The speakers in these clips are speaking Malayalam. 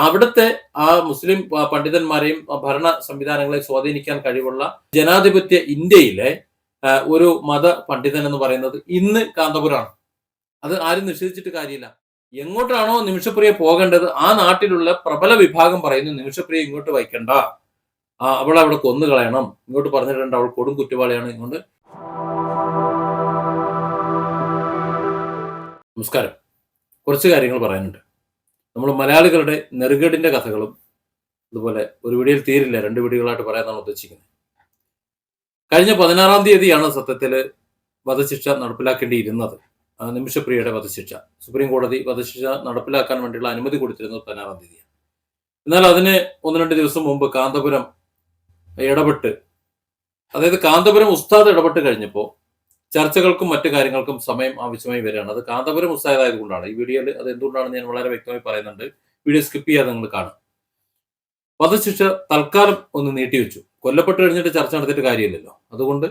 അവിടുത്തെ ആ മുസ്ലിം പണ്ഡിതന്മാരെയും ഭരണ സംവിധാനങ്ങളെ സ്വാധീനിക്കാൻ കഴിവുള്ള ജനാധിപത്യ ഇന്ത്യയിലെ ഒരു മത പണ്ഡിതൻ എന്ന് പറയുന്നത് ഇന്ന് കാന്തപുരമാണ്. അത് ആരും നിഷേധിച്ചിട്ട് കാര്യമില്ല. എങ്ങോട്ടാണോ നിമിഷപ്രിയ പോകേണ്ടത് ആ നാട്ടിലുള്ള പ്രബല വിഭാഗം പറയുന്നു നിമിഷപ്രിയ ഇങ്ങോട്ട് വയ്ക്കണ്ട, അവളെ അവിടെ കൊന്നുകളയണം, ഇങ്ങോട്ട് പറഞ്ഞിട്ടുണ്ട് അവൾ കൊടും കുറ്റവാളിയാണ്. ഇങ്ങോട്ട് നമസ്കാരം. കുറച്ച് കാര്യങ്ങൾ പറയാനുണ്ട്. നമ്മൾ മലയാളികളുടെ നെറുകേടിന്റെ കഥകളും അതുപോലെ ഒരു വീഡിയോയിൽ തീരില്ല, 2 വീഡിയോകളായിട്ട് പറയാനാണ് ഉദ്ദേശിക്കുന്നത്. കഴിഞ്ഞ 16-ാം തീയതിയാണ് സത്യത്തിൽ വധശിക്ഷ നടപ്പിലാക്കേണ്ടിയിരുന്നത്. നിമിഷപ്രിയയുടെ വധശിക്ഷ സുപ്രീം കോടതി വധശിക്ഷ നടപ്പിലാക്കാൻ വേണ്ടിയുള്ള അനുമതി കൊടുത്തിരുന്നത് 16-ാം തീയതിയാണ്. എന്നാൽ അതിന് 1-2 ദിവസം മുമ്പ് കാന്തപുരം ഇടപെട്ട്, അതായത് കാന്തപുരം ഉസ്താദ് ഇടപെട്ട് കഴിഞ്ഞപ്പോൾ ചർച്ചകൾക്കും മറ്റു കാര്യങ്ങൾക്കും സമയം ആവശ്യമായി വരികയാണ്. അത് കാന്തപുരം ഉസ്താദായത് കൊണ്ടാണ്. ഈ വീഡിയോയിൽ അത് എന്തുകൊണ്ടാണ് ഞാൻ വളരെ വ്യക്തമായി പറയുന്നുണ്ട്. വീഡിയോ സ്കിപ്പ് ചെയ്യാതെ നിങ്ങൾ കാണും. വധശിക്ഷ തൽക്കാലം ഒന്ന് നീട്ടിവെച്ചു. കൊല്ലപ്പെട്ട് കഴിഞ്ഞിട്ട് ചർച്ച നടത്തിയിട്ട് കാര്യമില്ലല്ലോ. അതുകൊണ്ട്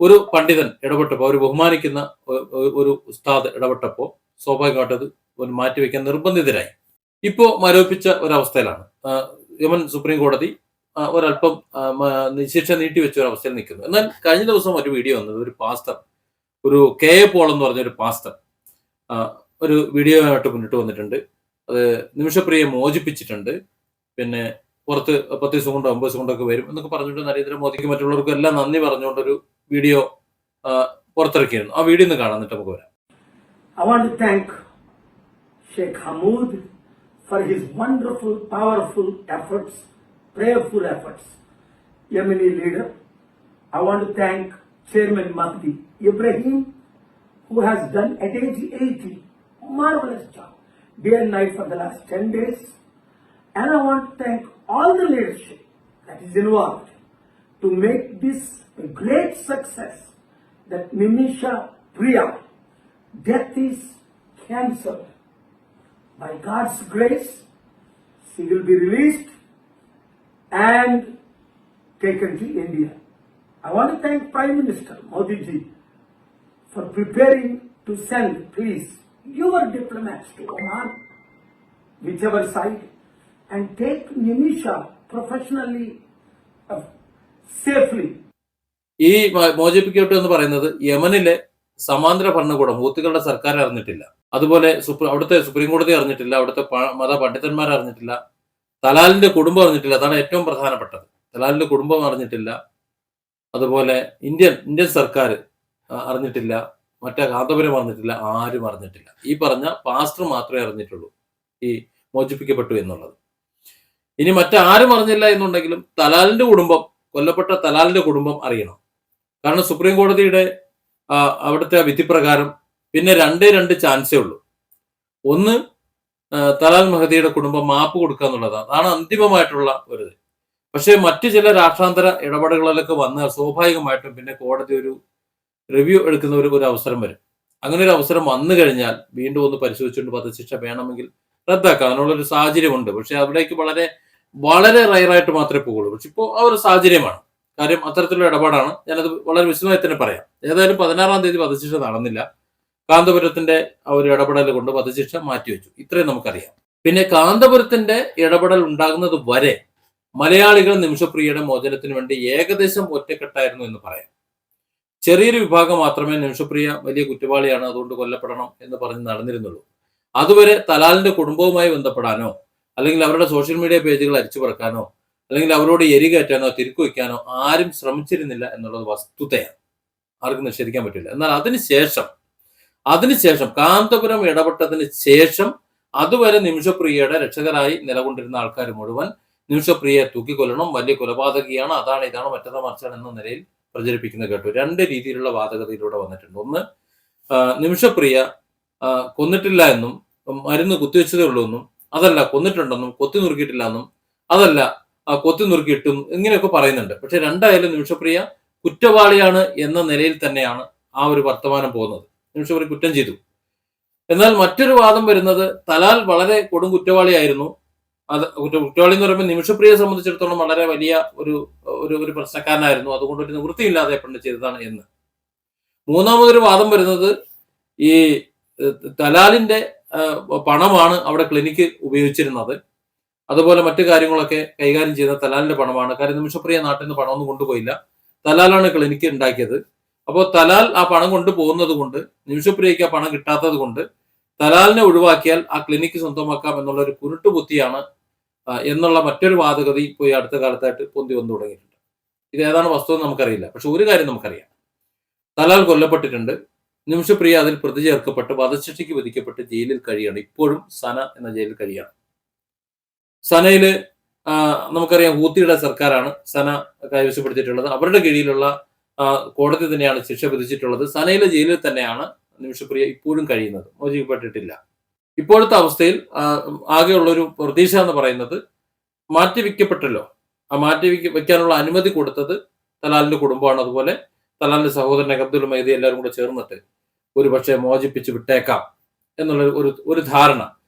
ഒരു പണ്ഡിതൻ ഇടപെട്ടപ്പോൾ, ഒരു ബഹുമാനിക്കുന്ന ഒരു ഉസ്താദ് ഇടപെട്ടപ്പോൾ സ്വാഭാവികമായിട്ട് അത് ഒരു മാറ്റിവെക്കാൻ നിർബന്ധിതരായി. ഇപ്പോ മരവിപ്പിച്ച ഒരവസ്ഥയിലാണ്. യമൻ സുപ്രീം കോടതി ഒരല്പം ശിക്ഷ നീട്ടിവെച്ച ഒരു അവസ്ഥയിൽ നിൽക്കുന്നു. എന്നാൽ കഴിഞ്ഞ ദിവസം ഒരു വീഡിയോ വന്നത്, ഒരു പാസ്റ്റർ, ഒരു കെ എ പോൾ എന്ന് പറഞ്ഞ ഒരു പാസ്റ്റർ ഒരു വീഡിയോ ആയിട്ട് മുന്നിട്ട് വന്നിട്ടുണ്ട്. അത് നിമിഷപ്രിയെ മോചിപ്പിച്ചിട്ടുണ്ട്, പിന്നെ പുറത്ത് 10 ദിവസം കൊണ്ടോ 50 ദിവസം കൊണ്ടൊക്കെ വരും എന്നൊക്കെ പറഞ്ഞിട്ട് നരേന്ദ്രമോദിക്ക് മറ്റുള്ളവർക്കും എല്ലാം നന്ദി പറഞ്ഞുകൊണ്ടൊരു വീഡിയോ പുറത്തിറക്കിയിരുന്നു. ആ വീഡിയോ ഒന്ന് കാണാൻ, എന്നിട്ട് നമുക്ക് വരാം. I want to thank Sheikh Hamoud for his wonderful, powerful efforts, prayerful efforts. Yemeni leader. I want to thank Chairman Mahdi Ibrahim, who has done at age 80 marvelous job, day and night for the last 10 days. And I want to thank all the leadership that is involved to make this a great success, that Nimisha Priya death is cancelled. By God's grace, she will be released and taken to India. I want to thank Prime Minister Modi ji for preparing to send, please, your diplomats to Oman, whichever side, and take Nimisha professionally, safely. ഈ മോചിപ്പിക്കട്ടെ എന്ന് പറയുന്നത് യമനിലെ സമാന്തര ഭരണകൂടം, ഹൂത്തികളുടെ സർക്കാർ അറിഞ്ഞിട്ടില്ല, അതുപോലെ അവിടുത്തെ സുപ്രീം കോടതി അറിഞ്ഞിട്ടില്ല, അവിടുത്തെ മത പണ്ഡിതന്മാർ അറിഞ്ഞിട്ടില്ല, തലാലിന്റെ കുടുംബം അറിഞ്ഞിട്ടില്ല. അതാണ് ഏറ്റവും പ്രധാനപ്പെട്ടത്. തലാലിന്റെ കുടുംബം അറിഞ്ഞിട്ടില്ല, അതുപോലെ ഇന്ത്യൻ സർക്കാർ അറിഞ്ഞിട്ടില്ല, മറ്റേ കാന്തപുരം അറിഞ്ഞിട്ടില്ല, ആരും അറിഞ്ഞിട്ടില്ല. ഈ പറഞ്ഞ പാസ്റ്റർ മാത്രമേ അറിഞ്ഞിട്ടുള്ളൂ ഈ മോചിപ്പിക്കപ്പെട്ടു എന്നുള്ളത്. ഇനി മറ്റാരും അറിഞ്ഞില്ല എന്നുണ്ടെങ്കിലും തലാലിന്റെ കുടുംബം, കൊല്ലപ്പെട്ട തലാലിന്റെ കുടുംബം അറിയണം. കാരണം സുപ്രീം കോടതിയുടെ അവിടുത്തെ വിധിപ്രകാരം പിന്നെ 2 ചാൻസേ ഉള്ളൂ. ഒന്ന്, തലാൽ മഹദിയുടെ കുടുംബം മാപ്പ് കൊടുക്കുക എന്നുള്ളതാണ്. അതാണ് അന്തിമമായിട്ടുള്ള ഒരു ഇത്. പക്ഷേ മറ്റു ചില രാഷ്ട്രാന്തര ഇടപെടലുകളിലൊക്കെ വന്നാൽ സ്വാഭാവികമായിട്ടും പിന്നെ കോടതി ഒരു റിവ്യൂ എടുക്കുന്ന ഒരു അവസരം വരും. അങ്ങനെ ഒരു അവസരം വന്നു കഴിഞ്ഞാൽ വീണ്ടും ഒന്ന് പരിശോധിച്ചുകൊണ്ട് വധശിക്ഷ വേണമെങ്കിൽ റദ്ദാക്കാം. അതിനുള്ളൊരു സാഹചര്യമുണ്ട്. പക്ഷെ അവിടേക്ക് വളരെ വളരെ റയറായിട്ട് മാത്രമേ പോകുള്ളൂ. പക്ഷെ ഇപ്പോൾ ആ ഒരു സാഹചര്യമാണ്. കാര്യം അത്തരത്തിലുള്ള ഇടപാടാണ്. ഞാനത് വളരെ വിശദമായി തന്നെ പറയാം. ഏതായാലും 16-ാം തീയതി വധശിക്ഷ നടന്നില്ല. കാന്തപുരത്തിന്റെ ആ ഒരു ഇടപെടൽ കൊണ്ട് വധശിക്ഷ മാറ്റിവെച്ചു. ഇത്രയും നമുക്കറിയാം. പിന്നെ കാന്തപുരത്തിന്റെ ഇടപെടൽ ഉണ്ടാകുന്നത് വരെ മലയാളികൾ നിമിഷപ്രിയയുടെ മോചനത്തിന് വേണ്ടി ഏകദേശം ഒറ്റക്കെട്ടായിരുന്നു എന്ന് പറയാം. ചെറിയൊരു വിഭാഗം മാത്രമേ നിമിഷപ്രിയ വലിയ കുറ്റവാളിയാണ്, അതുകൊണ്ട് കൊല്ലപ്പെടണം എന്ന് പറഞ്ഞ് നടന്നിരുന്നുള്ളൂ. അതുവരെ തലാലിന്റെ കുടുംബവുമായി ബന്ധപ്പെടാനോ അല്ലെങ്കിൽ അവരുടെ സോഷ്യൽ മീഡിയ പേജുകൾ അരിച്ചു പറക്കാനോ അല്ലെങ്കിൽ അവരോട് എരികേറ്റാനോ തിരുക്കു വയ്ക്കാനോ ആരും ശ്രമിച്ചിരുന്നില്ല എന്നുള്ളത് വസ്തുതയാണ്. ആർക്കും നിഷേധിക്കാൻ പറ്റില്ല. എന്നാൽ അതിനുശേഷം കാന്തപുരം ഇടപെട്ടതിന് ശേഷം അതുവരെ നിമിഷപ്രിയയുടെ രക്ഷകരായി നിലകൊണ്ടിരുന്ന ആൾക്കാർ മുഴുവൻ നിമിഷപ്രിയയെ തൂക്കിക്കൊല്ലണം, വലിയ കൊലപാതകിയാണ്, അതാണ് ഇതാണ് മറ്റേത് മറിച്ചാണ് എന്ന നിലയിൽ പ്രചരിപ്പിക്കുന്നത് കേട്ടു. 2 രീതിയിലുള്ള വാദഗതിയിലൂടെ വന്നിട്ടുണ്ട്. ഒന്ന്, നിമിഷപ്രിയ കൊന്നിട്ടില്ല എന്നും മരുന്ന് കുത്തിവെച്ചതേ ഉള്ളൂ എന്നും, അതല്ല കൊന്നിട്ടുണ്ടെന്നും കൊത്തി നുറുക്കിയിട്ടില്ല എന്നും, അതല്ല കൊത്തി നുറുക്കിയിട്ടും, ഇങ്ങനെയൊക്കെ പറയുന്നുണ്ട്. പക്ഷെ രണ്ടായാലും നിമിഷപ്രിയ കുറ്റവാളിയാണ് എന്ന നിലയിൽ തന്നെയാണ് ആ ഒരു വർത്തമാനം പോകുന്നത്. നിമിഷപ്രിയ കുറ്റം ചെയ്തു. എന്നാൽ മറ്റൊരു വാദം വരുന്നത് തലാൽ വളരെ കൊടും കുറ്റവാളിയായിരുന്നു. അത് കുറ്റവാളി എന്ന് പറയുമ്പോൾ നിമിഷപ്രിയയെ സംബന്ധിച്ചിടത്തോളം വളരെ വലിയ ഒരു പ്രശ്നക്കാരനായിരുന്നു, അതുകൊണ്ട് ഒരു നിവൃത്തിയില്ലാതെ പണ്ട് ചെയ്തതാണ് എന്ന്. മൂന്നാമതൊരു വാദം വരുന്നത് ഈ തലാലിന്റെ പണമാണ് അവിടെ ക്ലിനിക്ക് ഉപയോഗിച്ചിരുന്നത്. അതുപോലെ മറ്റു കാര്യങ്ങളൊക്കെ കൈകാര്യം ചെയ്യുന്ന തലാലിന്റെ പണമാണ്. കാര്യം നിമിഷപ്രിയ നാട്ടിൽ നിന്ന് പണമൊന്നും കൊണ്ടുപോയില്ല, തലാലാണ് ക്ലിനിക്ക് ഉണ്ടാക്കിയത്. അപ്പോൾ തലാൽ ആ പണം കൊണ്ടുപോകുന്നത് കൊണ്ട്, നിമിഷപ്രിയയ്ക്ക് ആ പണം കിട്ടാത്തത് കൊണ്ട് തലാലിനെ ഒഴിവാക്കിയാൽ ആ ക്ലിനിക്ക് സ്വന്തമാക്കാം എന്നുള്ള ഒരു കുരുട്ടുബുദ്ധിയാണ് എന്നുള്ള മറ്റൊരു വാദഗതി ഇപ്പോൾ ഈ അടുത്ത കാലത്തായിട്ട് പൊന്തി വന്നു തുടങ്ങിയിട്ടുണ്ട്. ഇത് ഏതാണ് വസ്തുത നമുക്കറിയില്ല. പക്ഷെ ഒരു കാര്യം നമുക്കറിയാം, തലാൽ കൊല്ലപ്പെട്ടിട്ടുണ്ട്, നിമിഷപ്രിയ അതിൽ പ്രതി ചേർക്കപ്പെട്ട് വധശിക്ഷയ്ക്ക് വിധിക്കപ്പെട്ട് ജയിലിൽ കഴിയാണ്. ഇപ്പോഴും സന എന്ന ജയിലിൽ കഴിയാണ്. സനയില് നമുക്കറിയാം ഹൂത്തിയുടെ സർക്കാരാണ് സന കൈവശപ്പെടുത്തിയിട്ടുള്ളത്. അവരുടെ കീഴിലുള്ള കോടതി തന്നെയാണ് ശിക്ഷ വിധിച്ചിട്ടുള്ളത്. സനയിലെ ജയിലിൽ തന്നെയാണ് നിമിഷപ്രിയ ഇപ്പോഴും കഴിയുന്നത്, മോചിക്കപ്പെട്ടിട്ടില്ല. ഇപ്പോഴത്തെ അവസ്ഥയിൽ ആകെയുള്ള ഒരു പ്രതീക്ഷ എന്ന് പറയുന്നത് മാറ്റിവെക്കപ്പെട്ടല്ലോ. ആ വെക്കാനുള്ള അനുമതി കൊടുത്തത് തലാലിന്റെ കുടുംബമാണ്. അതുപോലെ തലാലിന്റെ സഹോദരനെ അബ്ദുൽ മൈദി എല്ലാവരും കൂടെ ചേർന്നിട്ട് ഒരുപക്ഷെ മോചിപ്പിച്ച് വിട്ടേക്കാം എന്നുള്ള ഒരു ധാരണ.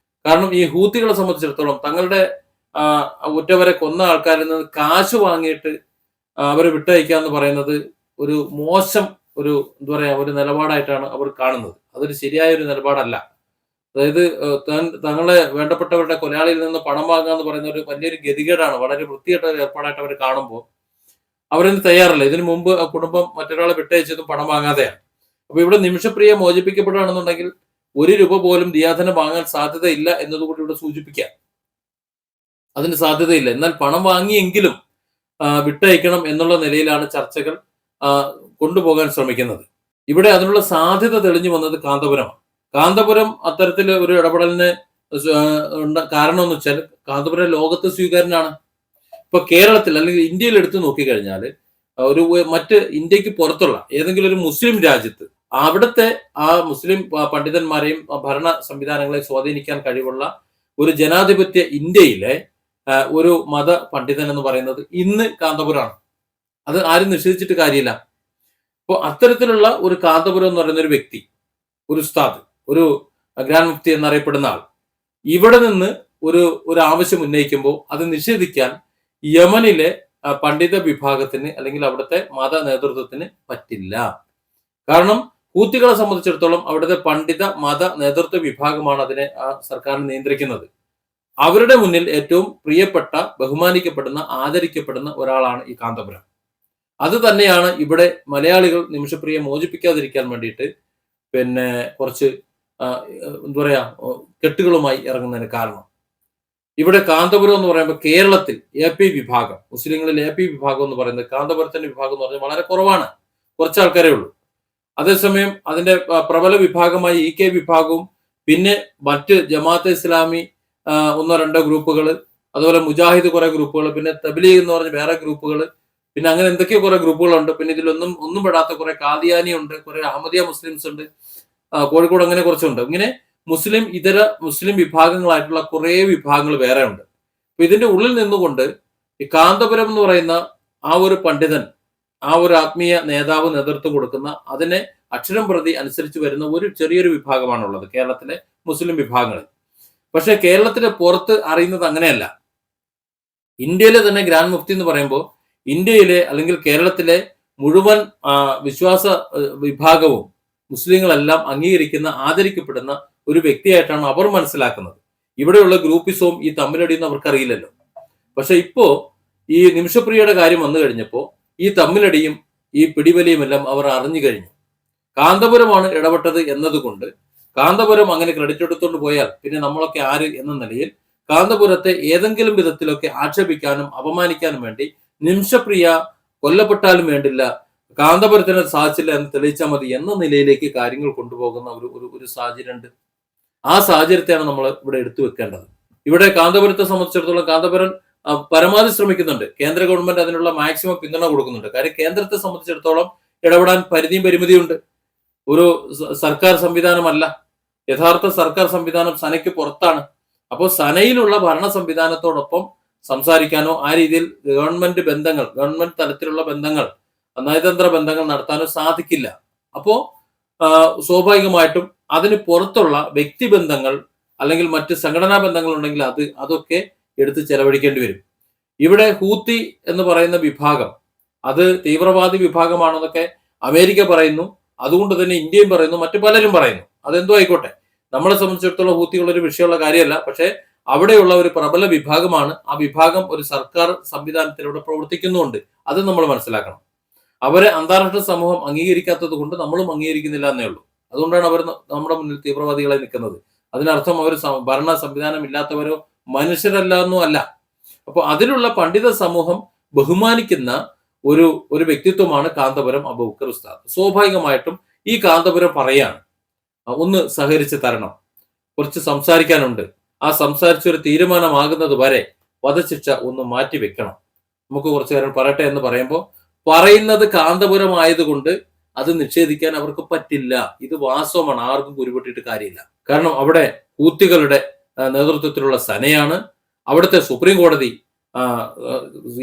കാരണം ഈ ഹൂത്തികളെ സംബന്ധിച്ചിടത്തോളം തങ്ങളുടെ ഉറ്റവരെ കൊന്ന ആൾക്കാരിൽ നിന്ന് കാശ് വാങ്ങിയിട്ട് അവരെ വിട്ടയക്കുക എന്ന് പറയുന്നത് ഒരു മോശം എന്താ പറയാ ഒരു നിലപാടായിട്ടാണ് അവർ കാണുന്നത്. അതൊരു ശരിയായ ഒരു നിലപാടല്ല. അതായത് തങ്ങളെ വേണ്ടപ്പെട്ടവരുടെ കൊലയാളിയിൽ നിന്ന് പണം വാങ്ങുക എന്ന് പറയുന്ന ഒരു വലിയൊരു ഗതികേടാണ്. വളരെ വൃത്തികെട്ട ഒരു ഏർപ്പാടായിട്ട് അവർ കാണുമ്പോൾ അവരൊന്നും തയ്യാറല്ല. ഇതിനു മുമ്പ് ആ കുടുംബം മറ്റൊരാളെ വിട്ടയച്ചതും പണം വാങ്ങാതെയാണ്. അപ്പൊ ഇവിടെ നിമിഷപ്രിയ മോചിപ്പിക്കപ്പെടുകയാണെന്നുണ്ടെങ്കിൽ 1 രൂപ പോലും ദിയാധനം വാങ്ങാൻ സാധ്യതയില്ല എന്നതുകൂടി ഇവിടെ സൂചിപ്പിക്കാം. അതിന് സാധ്യതയില്ല. എന്നാൽ പണം വാങ്ങിയെങ്കിലും വിട്ടയക്കണം എന്നുള്ള നിലയിലാണ് ചർച്ചകൾ കൊണ്ടുപോകാൻ ശ്രമിക്കുന്നത്. ഇവിടെ അതിനുള്ള സാധ്യത തെളിഞ്ഞു വന്നത് കാന്തപുരമാണ്. കാന്തപുരം അത്തരത്തിൽ ഒരു ഇടപെടലിന് കാരണം എന്ന് വെച്ചാൽ കാന്തപുരം ലോകത്ത് സ്വീകാര്യനാണ്. ഇപ്പൊ കേരളത്തിൽ അല്ലെങ്കിൽ ഇന്ത്യയിൽ എടുത്തു നോക്കിക്കഴിഞ്ഞാൽ മറ്റ് ഇന്ത്യക്ക് പുറത്തുള്ള ഏതെങ്കിലും ഒരു മുസ്ലിം രാജ്യത്ത് അവിടുത്തെ ആ മുസ്ലിം പണ്ഡിതന്മാരെയും ഭരണ സംവിധാനങ്ങളെ സ്വാധീനിക്കാൻ കഴിവുള്ള ഒരു ജനാധിപത്യ ഇന്ത്യയിലെ ഒരു മത പണ്ഡിതൻ എന്ന് പറയുന്നത് ഇന്ന് കാന്തപുരമാണ്. അത് ആരും നിഷേധിച്ചിട്ട് കാര്യമില്ല. അപ്പോൾ അത്തരത്തിലുള്ള ഒരു കാന്തപുരം എന്ന് പറയുന്ന ഒരു വ്യക്തി, ഒരു ഉസ്താദ്, ഒരു ഗ്രാൻഡ് മുഫ്തി എന്നറിയപ്പെടുന്ന ആൾ ഇവിടെ നിന്ന് ഒരു ആവശ്യം ഉന്നയിക്കുമ്പോൾ അത് നിഷേധിക്കാൻ യമനിലെ പണ്ഡിത വിഭാഗത്തിന് അല്ലെങ്കിൽ അവിടുത്തെ മത നേതൃത്വത്തിന് പറ്റില്ല. കാരണം ഹൂത്തികളെ സംബന്ധിച്ചിടത്തോളം അവിടുത്തെ പണ്ഡിത മത നേതൃത്വ വിഭാഗമാണ് അതിനെ സർക്കാരിനെ നിയന്ത്രിക്കുന്നത്. അവരുടെ മുന്നിൽ ഏറ്റവും പ്രിയപ്പെട്ട, ബഹുമാനിക്കപ്പെടുന്ന, ആദരിക്കപ്പെടുന്ന ഒരാളാണ് ഈ കാന്തപുരം. അത് തന്നെയാണ് ഇവിടെ മലയാളികൾ നിമിഷപ്രിയെ മോചിപ്പിക്കാതിരിക്കാൻ വേണ്ടിയിട്ട് കുറച്ച് എന്താ പറയാ കെട്ടുകളുമായി ഇറങ്ങുന്നതിന് കാരണം. ഇവിടെ കാന്തപുരം എന്ന് പറയുമ്പോൾ കേരളത്തിൽ AP വിഭാഗം, മുസ്ലിങ്ങളിൽ AP വിഭാഗം എന്ന് പറയുന്നത് കാന്തപുരത്തിന്റെ വിഭാഗം എന്ന് പറഞ്ഞാൽ വളരെ കുറവാണ്, കുറച്ച് ആൾക്കാരേ ഉള്ളൂ. അതേസമയം അതിന്റെ പ്രബല വിഭാഗമായി EK വിഭാഗവും പിന്നെ മറ്റ് ജമാഅത്തെ ഇസ്ലാമി 1-2 ഗ്രൂപ്പുകൾ, അതുപോലെ മുജാഹിദ് കുറെ ഗ്രൂപ്പുകൾ, പിന്നെ തബ്ലീഗ് എന്ന് പറഞ്ഞ വേറെ ഗ്രൂപ്പുകൾ, പിന്നെ അങ്ങനെ എന്തൊക്കെയോ കുറെ ഗ്രൂപ്പുകളുണ്ട്. പിന്നെ ഇതിലൊന്നും പെടാത്ത കുറെ കാദിയാനി ഉണ്ട്, കുറെ അഹമ്മദിയ മുസ്ലിംസ് ഉണ്ട്, കോഴിക്കോട് അങ്ങനെ കുറച്ചുണ്ട്. ഇങ്ങനെ ഇതര മുസ്ലിം വിഭാഗങ്ങളായിട്ടുള്ള കുറെ വിഭാഗങ്ങൾ വേറെ ഉണ്ട്. അപ്പൊ ഇതിന്റെ ഉള്ളിൽ നിന്നുകൊണ്ട് ഈ കാന്തപുരം എന്ന് പറയുന്ന ആ ഒരു പണ്ഡിതൻ, ആ ഒരു ആത്മീയ നേതാവ് നേതൃത്വം കൊടുക്കുന്ന അതിനെ അക്ഷരം പ്രതി അനുസരിച്ച് വരുന്ന ഒരു ചെറിയൊരു വിഭാഗമാണുള്ളത് കേരളത്തിലെ മുസ്ലിം വിഭാഗങ്ങളിൽ. പക്ഷെ കേരളത്തിന്റെ പുറത്ത് അറിയുന്നത് അങ്ങനെയല്ല. ഇന്ത്യയിലെ തന്നെ ഗ്രാൻഡ് മുഫ്തി എന്ന് പറയുമ്പോൾ ഇന്ത്യയിലെ അല്ലെങ്കിൽ കേരളത്തിലെ മുഴുവൻ വിശ്വാസ വിഭാഗവും മുസ്ലിങ്ങളെല്ലാം അംഗീകരിക്കുന്ന, ആദരിക്കപ്പെടുന്ന ഒരു വ്യക്തിയായിട്ടാണ് അവർ മനസ്സിലാക്കുന്നത്. ഇവിടെയുള്ള ഗ്രൂപ്പിസവും ഈ തമ്മിലടിയൊന്നും അവർക്കറിയില്ലല്ലോ. പക്ഷെ ഇപ്പോ ഈ നിമിഷപ്രിയയുടെ കാര്യം വന്നു കഴിഞ്ഞപ്പോൾ ഈ തമ്മിലടിയും ഈ പിടിവലിയും എല്ലാം അവർ അറിഞ്ഞു കഴിഞ്ഞു. കാന്തപുരമാണ് ഇടപെട്ടത് എന്നതുകൊണ്ട് കാന്തപുരം അങ്ങനെ ക്രെഡിറ്റ് എടുത്തുകൊണ്ട് പോയാൽ പിന്നെ നമ്മളൊക്കെ ആര് എന്ന നിലയിൽ കാന്തപുരത്തെ ഏതെങ്കിലും വിധത്തിലൊക്കെ ആക്ഷേപിക്കാനും അപമാനിക്കാനും വേണ്ടി നിമിഷപ്രിയ കൊല്ലപ്പെട്ടാലും വേണ്ടില്ല, കാന്തപുരത്തിന് സാധിച്ചില്ല എന്ന് തെളിയിച്ചാൽ മതി എന്ന നിലയിലേക്ക് കാര്യങ്ങൾ കൊണ്ടുപോകുന്ന ഒരു സാഹചര്യമുണ്ട്. ആ സാഹചര്യത്തെയാണ് നമ്മൾ ഇവിടെ എടുത്തു വെക്കേണ്ടത്. ഇവിടെ കാന്തപുരത്തെ സംബന്ധിച്ചിടത്തോളം കാന്തപുരം പരമാവധി ശ്രമിക്കുന്നുണ്ട്. കേന്ദ്ര ഗവൺമെന്റ് അതിനുള്ള മാക്സിമം പിന്തുണ കൊടുക്കുന്നുണ്ട്. കാര്യം കേന്ദ്രത്തെ സംബന്ധിച്ചിടത്തോളം ഇടപെടാൻ പരിധിയും പരിമിതിയുണ്ട്. ഒരു സർക്കാർ സംവിധാനമല്ല. യഥാർത്ഥ സർക്കാർ സംവിധാനം സനയ്ക്ക് പുറത്താണ്. അപ്പോൾ സനയിലുള്ള ഭരണ സംവിധാനത്തോടൊപ്പം സംസാരിക്കാനോ ആ രീതിയിൽ ഗവൺമെന്റ് തലത്തിലുള്ള ബന്ധങ്ങൾ, നയതന്ത്ര ബന്ധങ്ങൾ നടത്താനോ സാധിക്കില്ല. അപ്പോ സ്വാഭാവികമായിട്ടും അതിന് പുറത്തുള്ള വ്യക്തിബന്ധങ്ങൾ അല്ലെങ്കിൽ മറ്റ് സംഘടനാ ബന്ധങ്ങൾ ഉണ്ടെങ്കിൽ അതൊക്കെ എടുത്ത് ചെലവഴിക്കേണ്ടി വരും. ഇവിടെ ഹൂത്തി എന്ന് പറയുന്ന വിഭാഗം അത് തീവ്രവാദി വിഭാഗമാണെന്നൊക്കെ അമേരിക്ക പറയുന്നു, അതുകൊണ്ട് തന്നെ ഇന്ത്യയും പറയുന്നു, മറ്റു പലരും പറയുന്നു. അതെന്തോ ആയിക്കോട്ടെ, നമ്മളെ സംബന്ധിച്ചിടത്തോളം ഹൂത്തികളൊരു വിഷയമുള്ള കാര്യമല്ല. പക്ഷെ അവിടെയുള്ള ഒരു പ്രബല വിഭാഗമാണ്. ആ വിഭാഗം ഒരു സർക്കാർ സംവിധാനത്തിലൂടെ പ്രവർത്തിക്കുന്നുണ്ട്. അത് നമ്മൾ മനസ്സിലാക്കണം. അവരെ അന്താരാഷ്ട്ര സമൂഹം അംഗീകരിക്കാത്തത് കൊണ്ട് നമ്മളും അംഗീകരിക്കുന്നില്ല എന്നേ ഉള്ളൂ. അതുകൊണ്ടാണ് അവർ നമ്മുടെ മുന്നിൽ തീവ്രവാദികളെ നിൽക്കുന്നത്. അതിനർത്ഥം അവർ ഭരണ സംവിധാനം ഇല്ലാത്തവരോ മനുഷ്യരല്ല എന്നും അല്ല. അപ്പൊ അതിലുള്ള പണ്ഡിത സമൂഹം ബഹുമാനിക്കുന്ന ഒരു വ്യക്തിത്വമാണ് കാന്തപുരം അബൂബക്കർ ഉസ്താദ്. സ്വാഭാവികമായിട്ടും ഈ കാന്തപുരം പറയാണ്, ഒന്ന് സഹകരിച്ച് തരണം, കുറച്ച് സംസാരിക്കാനുണ്ട്, ആ സംസാരിച്ചൊരു തീരുമാനമാകുന്നത് വരെ വധശിക്ഷ ഒന്ന് മാറ്റി വെക്കണം, നമുക്ക് കുറച്ചു നേരം പറയട്ടെ എന്ന് പറയുമ്പോൾ പറയുന്നത് കാന്തപുരം ആയതുകൊണ്ട് അത് നിഷേധിക്കാൻ അവർക്ക് പറ്റില്ല. ഇത് വാസ്തവമാണ്, ആർക്കും കുരുപൊട്ടിയിട്ട് കാര്യമില്ല. കാരണം അവിടെ ഹൂത്തികളുടെ നേതൃത്വത്തിലുള്ള സനയാണ്. അവിടുത്തെ സുപ്രീം കോടതി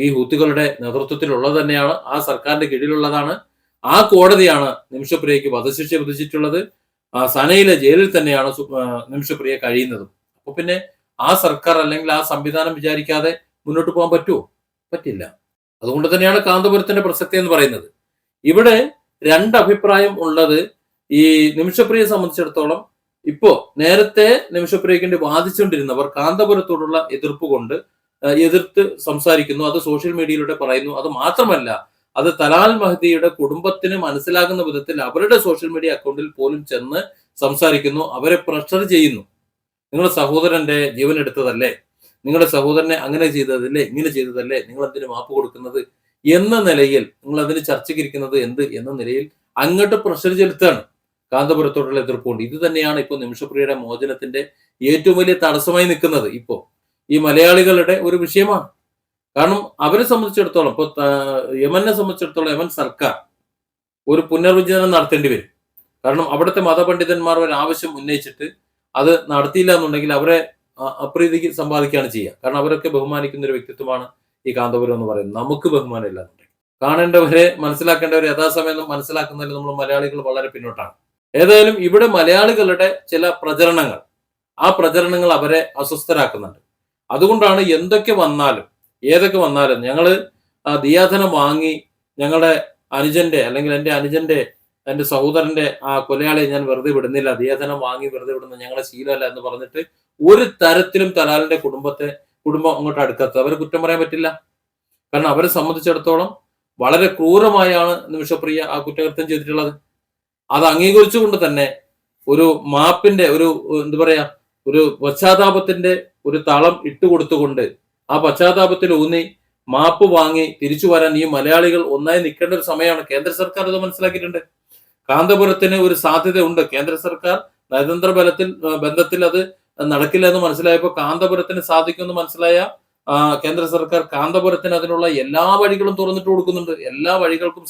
ഈ ഹൂത്തികളുടെ നേതൃത്വത്തിലുള്ളത് തന്നെയാണ്, ആ സർക്കാരിന്റെ കീഴിലുള്ളതാണ്. ആ കോടതിയാണ് നിമിഷപ്രിയയ്ക്ക് വധശിക്ഷ വിധിച്ചിട്ടുള്ളത്. സനയിലെ ജയിലിൽ തന്നെയാണ് നിമിഷപ്രിയ കഴിയുന്നതും. അപ്പൊ പിന്നെ ആ സർക്കാർ അല്ലെങ്കിൽ ആ സംവിധാനം വിചാരിക്കാതെ മുന്നോട്ട് പോകാൻ പറ്റുമോ? പറ്റില്ല. അതുകൊണ്ട് തന്നെയാണ് കാന്തപുരത്തിന്റെ പ്രസക്തി എന്ന് പറയുന്നത്. ഇവിടെ രണ്ടഭിപ്രായം ഉള്ളത്. ഈ നിമിഷപ്രിയയെ സംബന്ധിച്ചിടത്തോളം ഇപ്പോ നേരത്തെ നിമിഷപ്രിയയ്ക്ക് വേണ്ടി വാദിച്ചുകൊണ്ടിരുന്നവർ കാന്തപുരത്തോടുള്ള എതിർപ്പ് കൊണ്ട് എതിർത്ത് സംസാരിക്കുന്നു. അത് സോഷ്യൽ മീഡിയയിലൂടെ പറയുന്നു. അത് മാത്രമല്ല, അത് തലാൽ മഹദിയുടെ കുടുംബത്തിന് മനസ്സിലാകുന്ന വിധത്തിൽ അവരുടെ സോഷ്യൽ മീഡിയ അക്കൗണ്ടിൽ പോലും ചെന്ന് സംസാരിക്കുന്നു. അവരെ പ്രഷർ ചെയ്യുന്നു. നിങ്ങളുടെ സഹോദരന്റെ ജീവൻ എടുത്തതല്ലേ, നിങ്ങളുടെ സഹോദരനെ അങ്ങനെ ചെയ്തതല്ലേ, ഇങ്ങനെ ചെയ്തതല്ലേ, നിങ്ങൾ എന്തിനു മാപ്പ് കൊടുക്കുന്നത് എന്ന നിലയിൽ, നിങ്ങൾ അതിന് ചർച്ചയ്ക്കിരിക്കുന്നത് എന്ത് എന്ന നിലയിൽ അങ്ങോട്ട് പ്രഷർ ചെലുത്താണ് കാന്തപുരത്തോടുള്ള എതിർപ്പുണ്ട്. ഇത് തന്നെയാണ് ഇപ്പോൾ നിമിഷപ്രിയയുടെ മോചനത്തിന്റെ ഏറ്റവും വലിയ തടസ്സമായി നിൽക്കുന്നത്. ഇപ്പോ ഈ മലയാളികളുടെ ഒരു വിഷയമാണ്. കാരണം അവരെ സംബന്ധിച്ചിടത്തോളം, ഇപ്പൊ യമനെ സംബന്ധിച്ചിടത്തോളം യമൻ സർക്കാർ ഒരു പുനർവിചിന്തനം നടത്തേണ്ടി വരും. കാരണം അവിടുത്തെ മതപണ്ഡിതന്മാർ ഒരു ആവശ്യം ഉന്നയിച്ചിട്ട് അത് നടത്തിയില്ല എന്നുണ്ടെങ്കിൽ അവരെ അപ്രീതിക്ക് സമ്പാദിക്കുകയാണ് ചെയ്യുക. കാരണം അവരൊക്കെ ബഹുമാനിക്കുന്ന ഒരു വ്യക്തിത്വമാണ് ഈ കാന്തപുരം എന്ന് പറയുന്നത്. നമുക്ക് ബഹുമാനമില്ല എന്നുണ്ടെങ്കിൽ കാണേണ്ടവരെ മനസ്സിലാക്കേണ്ടവരെ യഥാസമയം മനസ്സിലാക്കുന്നതിൽ നമ്മൾ മലയാളികൾ വളരെ പിന്നോട്ടാണ്. ഏതായാലും ഇവിടെ മലയാളികളുടെ ചില പ്രചരണങ്ങൾ, ആ പ്രചരണങ്ങൾ അവരെ അസ്വസ്ഥരാക്കുന്നുണ്ട്. അതുകൊണ്ടാണ് ഏതൊക്കെ വന്നാലും ഞങ്ങള് ദിയാധനം വാങ്ങി ഞങ്ങളുടെ അനുജന്റെ അല്ലെങ്കിൽ എന്റെ സഹോദരന്റെ ആ കൊലയാളെ ഞാൻ വെറുതെ വിടുന്നില്ല, ദിയാധനം വാങ്ങി വെറുതെ വിടുന്ന ഞങ്ങളെ ശീലമല്ല എന്ന് പറഞ്ഞിട്ട് ഒരു തരത്തിലും തലാലിന്റെ കുടുംബം അങ്ങോട്ട് അടുക്കാത്തത്. അവരെ കുറ്റം പറയാൻ പറ്റില്ല. കാരണം അവരെ സംബന്ധിച്ചിടത്തോളം വളരെ ക്രൂരമായാണ് നിമിഷപ്രിയ ആ കുറ്റകൃത്യം ചെയ്തിട്ടുള്ളത്. അത് അംഗീകരിച്ചുകൊണ്ട് തന്നെ ഒരു മാപ്പിന്റെ ഒരു പശ്ചാത്താപത്തിന്റെ ഒരു തളം ഇട്ടുകൊടുത്തുകൊണ്ട് ആ പശ്ചാത്താപത്തിൽ ഊന്നി മാപ്പ് വാങ്ങി തിരിച്ചു വരാൻ ഈ മലയാളികൾ ഒന്നായി നിൽക്കേണ്ട ഒരു സമയമാണ്. കേന്ദ്ര സർക്കാർ ഇത് മനസ്സിലാക്കിയിട്ടുണ്ട്. കാന്തപുരത്തിന് ഒരു സാധ്യത ഉണ്ട്. കേന്ദ്ര സർക്കാർ നയതന്ത്ര ബന്ധത്തിൽ അത് നടക്കില്ല എന്ന് മനസ്സിലായപ്പോൾ കാന്തപുരത്തിന് സാധിക്കുമെന്ന് മനസ്സിലായ കേന്ദ്ര സർക്കാർ കാന്തപുരത്തിന് അതിനുള്ള എല്ലാ വഴികളും തുറന്നിട്ട് കൊടുക്കുന്നുണ്ട്.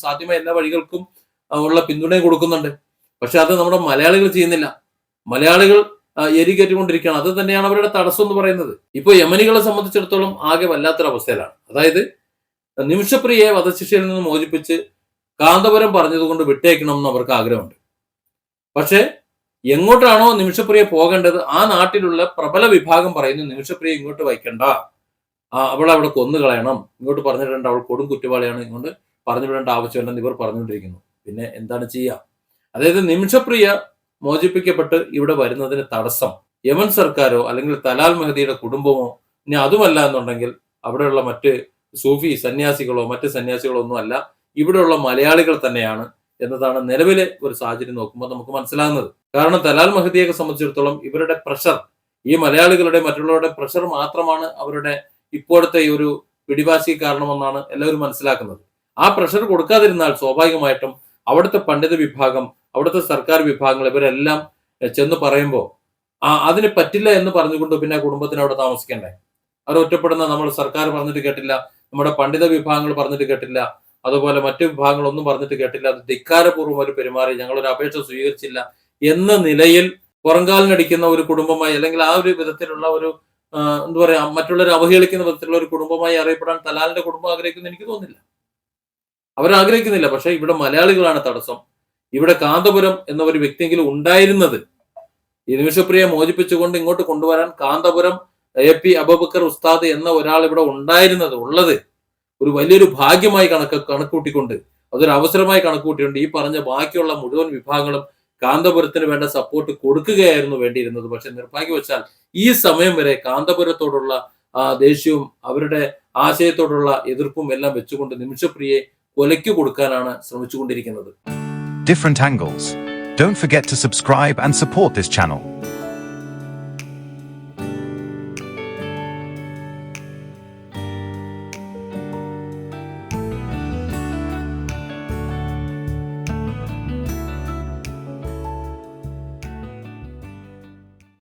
സാധ്യമായ എല്ലാ വഴികൾക്കും ഉള്ള പിന്തുണയും കൊടുക്കുന്നുണ്ട്. പക്ഷെ അത് നമ്മുടെ മലയാളികൾ ചെയ്യുന്നില്ല. മലയാളികൾ എരികേറ്റുകൊണ്ടിരിക്കുകയാണ്. അത് തന്നെയാണ് അവരുടെ തടസ്സം എന്ന് പറയുന്നത്. ഇപ്പൊ യമനികളെ സംബന്ധിച്ചിടത്തോളം ആകെ വല്ലാത്തൊരവസ്ഥയിലാണ്. അതായത് നിമിഷപ്രിയയെ വധശിക്ഷയിൽ നിന്ന് മോചിപ്പിച്ച് കാന്തപുരം പറഞ്ഞതുകൊണ്ട് വിട്ടേക്കണമെന്ന് അവർക്ക് ആഗ്രഹമുണ്ട്. പക്ഷെ എങ്ങോട്ടാണോ നിമിഷപ്രിയ പോകേണ്ടത് ആ നാട്ടിലുള്ള പ്രബല വിഭാഗം പറയുന്നു നിമിഷപ്രിയ ഇങ്ങോട്ട് വയ്ക്കണ്ട, അവളെ അവിടെ കൊന്നുകളയണം, ഇങ്ങോട്ട് പറഞ്ഞിട്ടുണ്ട് അവൾ കൊടും കുറ്റവാളിയാണ്, ഇങ്ങോട്ട് പറഞ്ഞു വിടേണ്ട ആവശ്യമില്ലെന്ന് ഇവർ പറഞ്ഞുകൊണ്ടിരിക്കുന്നു. പിന്നെ എന്താണ് ചെയ്യുക? അതായത് നിമിഷപ്രിയ മോചിപ്പിക്കപ്പെട്ട് ഇവിടെ വരുന്നതിന് തടസ്സം യമൻ സർക്കാരോ അല്ലെങ്കിൽ തലാൽ മെഹദിയുടെ കുടുംബമോ, ഇനി അതുമല്ല എന്നുണ്ടെങ്കിൽ അവിടെയുള്ള മറ്റ് സൂഫി സന്യാസികളോ മറ്റ് സന്യാസികളോ ഒന്നും അല്ല, ഇവിടെയുള്ള മലയാളികൾ തന്നെയാണ് എന്നതാണ് നിലവിലെ ഒരു സാഹചര്യം നോക്കുമ്പോൾ നമുക്ക് മനസ്സിലാകുന്നത്. കാരണം തലാൽ മെഹദിയെ സംബന്ധിച്ചിടത്തോളം ഇവരുടെ പ്രഷർ, ഈ മലയാളികളുടെ മറ്റുള്ളവരുടെ പ്രഷർ മാത്രമാണ് അവരുടെ ഇപ്പോഴത്തെ ഈ ഒരു പിടിവാശി കാരണമെന്നാണ് എല്ലാവരും മനസ്സിലാക്കുന്നത്. ആ പ്രഷർ കൊടുക്കാതിരുന്നാൽ സ്വാഭാവികമായിട്ടും അവിടുത്തെ പണ്ഡിത വിഭാഗം, അവിടുത്തെ സർക്കാർ വിഭാഗങ്ങൾ ഇവരെല്ലാം ചെന്ന് പറയുമ്പോൾ അതിന് പറ്റില്ല എന്ന് പറഞ്ഞുകൊണ്ട് പിന്നെ കുടുംബത്തിന് അവിടെ താമസിക്കണ്ടേ? അവർ ഒറ്റപ്പെടുന്ന നമ്മൾ സർക്കാർ പറഞ്ഞിട്ട് കേട്ടില്ല, നമ്മുടെ പണ്ഡിത വിഭാഗങ്ങൾ പറഞ്ഞിട്ട് കേട്ടില്ല, അതുപോലെ മറ്റു വിഭാഗങ്ങളൊന്നും പറഞ്ഞിട്ട് കേട്ടില്ല, അത് ധിക്കാരപൂർവ്വം ഒരു പെരുമാറി, ഞങ്ങളൊരു അപേക്ഷ സ്വീകരിച്ചില്ല എന്ന നിലയിൽ പുറങ്കാലിനടിക്കുന്ന ഒരു കുടുംബമായി അല്ലെങ്കിൽ ആ ഒരു വിധത്തിലുള്ള ഒരു മറ്റുള്ളവരെ അവഹേളിക്കുന്ന വിധത്തിലുള്ള ഒരു കുടുംബമായി അറിയപ്പെടാൻ തലാലിന്റെ കുടുംബം ആഗ്രഹിക്കുന്നു എനിക്ക് തോന്നുന്നില്ല. അവരാഗ്രഹിക്കുന്നില്ല. പക്ഷെ ഇവിടെ മലയാളികളാണ് തടസ്സം. ഇവിടെ കാന്തപുരം എന്ന ഒരു വ്യക്തിയെങ്കിലും ഉണ്ടായിരുന്നത്, ഈ നിമിഷപ്രിയെ മോചിപ്പിച്ചുകൊണ്ട് ഇങ്ങോട്ട് കൊണ്ടുവരാൻ കാന്തപുരം AP അബൂബക്കർ ഉസ്താദ് എന്ന ഒരാൾ ഇവിടെ ഉള്ളത് ഒരു വലിയൊരു ഭാഗ്യമായി കണക്കൂട്ടിക്കൊണ്ട്, അതൊരു അവസരമായി കണക്കൂട്ടിക്കൊണ്ട് ഈ പറഞ്ഞ ബാക്കിയുള്ള മുഴുവൻ വിഭാഗങ്ങളും കാന്തപുരത്തിന് വേണ്ട സപ്പോർട്ട് കൊടുക്കുകയായിരുന്നു വേണ്ടിയിരുന്നത്. പക്ഷെ നിർഭാഗ്യവശാൽ ഈ സമയം വരെ കാന്തപുരത്തോടുള്ള ദേഷ്യവും അവരുടെ ആശയത്തോടുള്ള എതിർപ്പും എല്ലാം വെച്ചുകൊണ്ട് നിമിഷപ്രിയയെ കൊലയ്ക്ക് കൊടുക്കാനാണ് ശ്രമിച്ചുകൊണ്ടിരിക്കുന്നത്. Different angles. Don't forget to subscribe and support this channel.